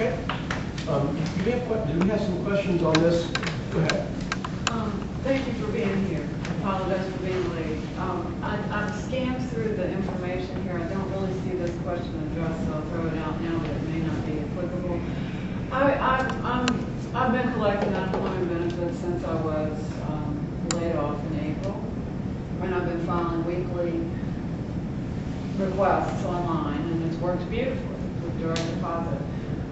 Okay. Do we have some questions on this? Go ahead. Thank you for being here. I apologize for being late. I've scanned through the information here. I don't really see this question addressed, so I'll throw it out now, but it may not be applicable. I've been collecting unemployment benefits since I was laid off in April, and I've been filing weekly requests online, and it's worked beautifully with direct deposit.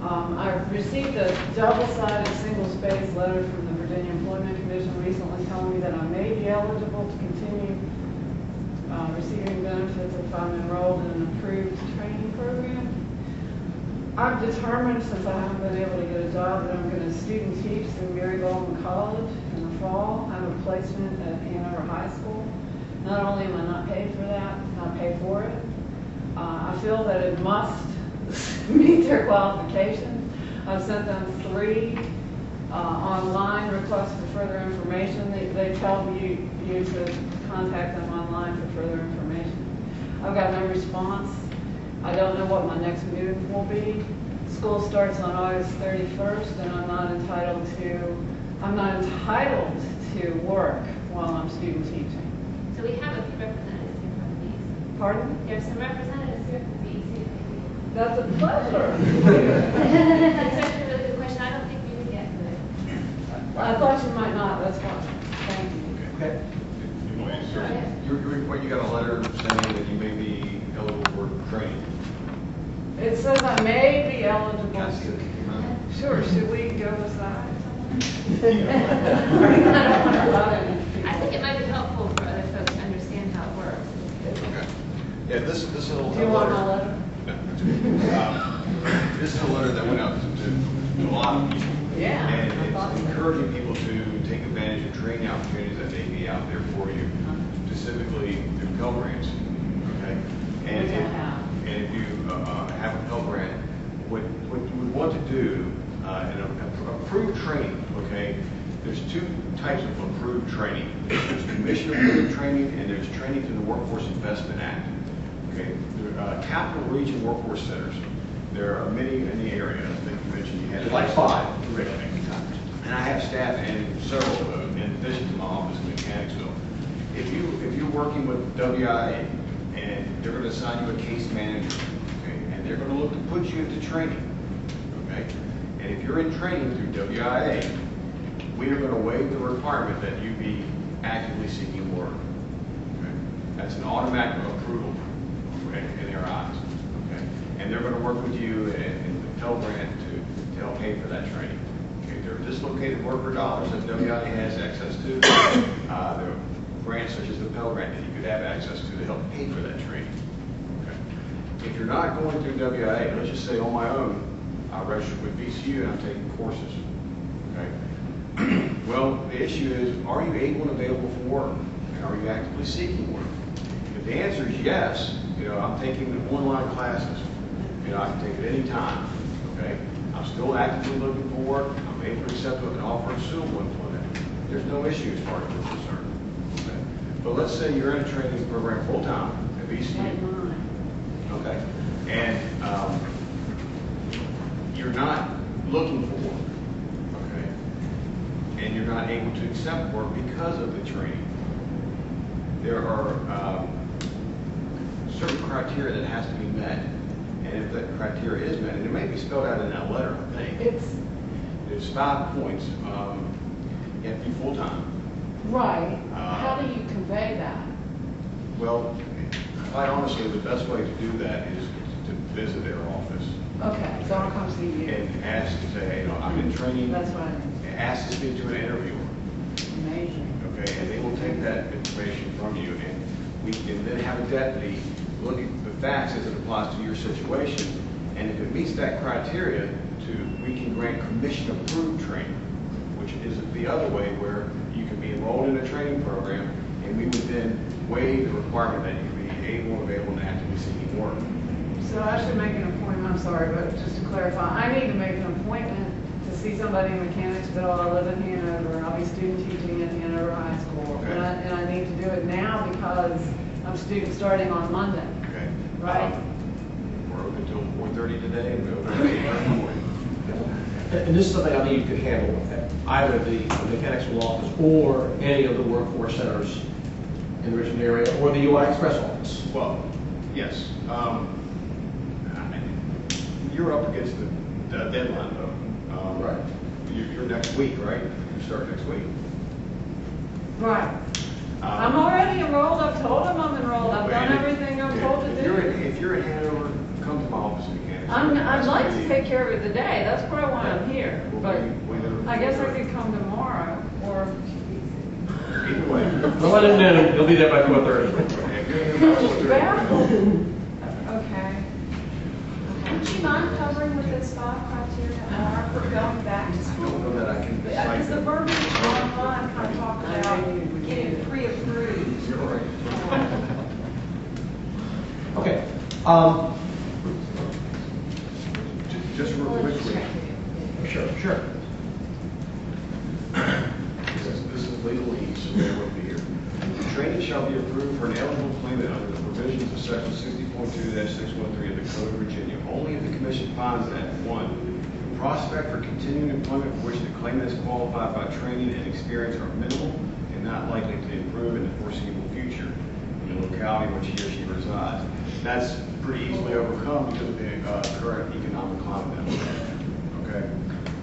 I've received a double-sided single-space letter from the Virginia Employment Commission recently telling me that I may be eligible to continue receiving benefits if I'm enrolled in an approved training program. I've determined, since I haven't been able to get a job, that I'm going to student teach through Mary Walton College in the fall. I have a placement at Hanover High School. Not only am I not paid for that, I pay for it. I feel that it must meet their qualifications. I've sent them 3 online requests for further information. They tell you to contact them online for further information. I've got no response. I don't know what my next move will be. School starts on August 31st, and I'm not entitled to work while I'm student teaching. So we have a few representatives here from the BEC. Pardon? There's some representatives here from the BEC. That's a pleasure. It's actually a really good question. I don't think we would get to it. I thought you might not. That's fine. Thank you. Okay. You got a letter saying that you may be eligible for training. It says I may be eligible. Can I see it? Sure. Should we go aside? I think it might be helpful for other folks to understand how it works. Okay. Yeah, this is a Do you want my letter? This is a letter that went out to a lot of people. Yeah. And it's encouraging people to take advantage of training opportunities that may be out there for you, specifically through Pell Grants. Okay. And if you have a Pell Grant, what you would want to do in approved training, okay, there's 2 types of approved training. There's commission approved training, and there's training through the Workforce Investment Act. Okay, capital region workforce centers. There are many in the area. I think you mentioned you had Like 5. Right. And I have staff in several of them, in addition to my office in Mechanicsville. If you're working with WIA and they're going to assign you a case manager, okay, and they're going to look to put you into training, okay, and if you're in training through WIA, we are going to waive the requirement that you be actively seeking work. Okay? That's an automatic approval in their eyes. Okay? And they're going to work with you in the Pell Grant to help pay for that training. Okay? There are dislocated worker dollars that WIA has access to. There are grants such as the Pell Grant that you could have access to help pay for that training. Okay? If you're not going through WIA, let's just say on my own, I registered with VCU and I'm taking courses. Okay? Well, the issue is, are you able and available for work? And are you actively seeking work? If the answer is yes, I'm taking the online classes. I can take it any time. Okay? I'm still actively looking for work. I'm able to accept an offer of suitable employment. There's no issue as far as we're concerned. Okay? But let's say you're in a training program full time at VCU. Okay? And you're not looking for work. And you're not able to accept work because of the training. There are certain criteria that has to be met, and if that criteria is met, and it may be spelled out in that letter, I think. It's 5 points. You have to be full-time. Right. How do you convey that? Well, quite honestly, the best way to do that is to visit their office. Okay, so I'll come see you. And ask to say, I'm in training. That's right. Ask to speak to an interviewer. Amazing. Okay, and they will take that information from you, and we can then have a deputy look at the facts as it applies to your situation, and if it meets that criteria, we can grant commission-approved training, which is the other way where you can be enrolled in a training program, and we would then waive the requirement that you be able and available and actively seeking work. So I should make an appointment. I'm sorry, but just to clarify, I need to make an appointment to see somebody in Mechanicsville. I live in Hanover. I'll be student teaching at Hanover High School. Okay. And I need to do it now because I'm student starting on Monday. Okay. Right? We're open until 4:30 today, and we're open at 8:30 in the morning. and this is something I think you could handle at either the mechanics law office or any of the workforce centers in the Richmond area, or the UI Express office. Well, yes. You're up against the deadline, though. Right. You're next week, right? You start next week. Right. I'm already enrolled, I've told them I'm enrolled, I've done everything I'm told to do. If you're in Hanover, come to my office in Mechanics. I'd like to take care of it today, that's probably why I'm here, Well, but we- I guess I could come tomorrow, or, Either way. I'll let him know, he'll be there by 4:30. okay. Would you mind covering what those 5 criteria are for going back to I school? don't know that I can Because cite the them. verbiage online kind of talk about getting pre-approved. You're right. Okay. Just real quickly. Sure. This is legalese, so bear with me here. Training shall be approved for an eligible claimant under the provisions of section 60.2-613 of the Code of Virginia, only if the commission finds that, 1, the prospect for continuing employment for which the claimant is qualified by training and experience are minimal and not likely to improve in the foreseeable future in the locality in which he or she resides. That's pretty easily overcome because of the current economic climate. Okay?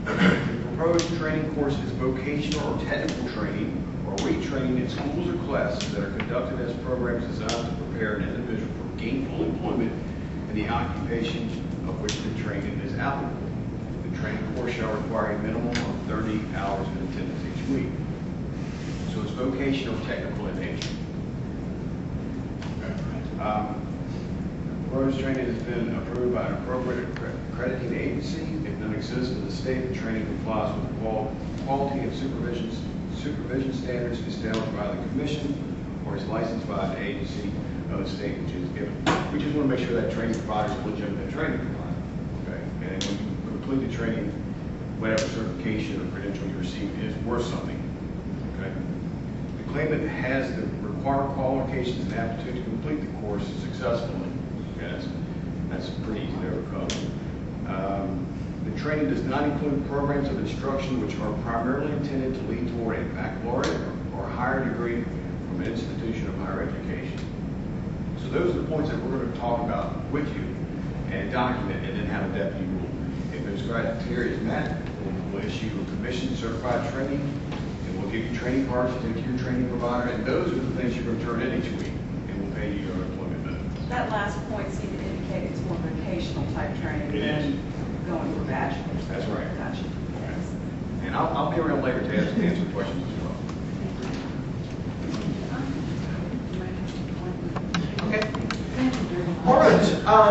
The proposed training course is vocational or technical training or retraining in schools or classes that are conducted as programs designed to prepare an individual for gainful employment in the occupation of which the training is applicable. The training course shall require a minimum of 30 hours of attendance each week. So it's vocational or technical in nature. Proposed training has been approved by an appropriate accrediting agency. If none exists in the state, the training complies with the quality and supervision standards established by the commission or is licensed by an agency of the state which is given. We just want to make sure that training provider is a legitimate training provider. Okay? And when you complete the training, whatever certification or credential you receive is worth something. Okay? The claimant has the required qualifications and aptitude to complete the course successfully. Okay? That's pretty easy to overcome. The training does not include programs of instruction which are primarily intended to lead toward a baccalaureate or higher degree from an institution of higher education. So those are the points that we're going to talk about with you and document and then have a deputy rule. If those criteria is met, we'll issue a commission certified training and we'll give you training cards to take to your training provider, and those are the things you're going to turn in each week and we'll pay you your unemployment benefits. That last point seemed to indicate it's more vocational type training It than is. going for bachelor's. That's right. Gotcha. And I'll be around later to answer questions as well. Okay. All right.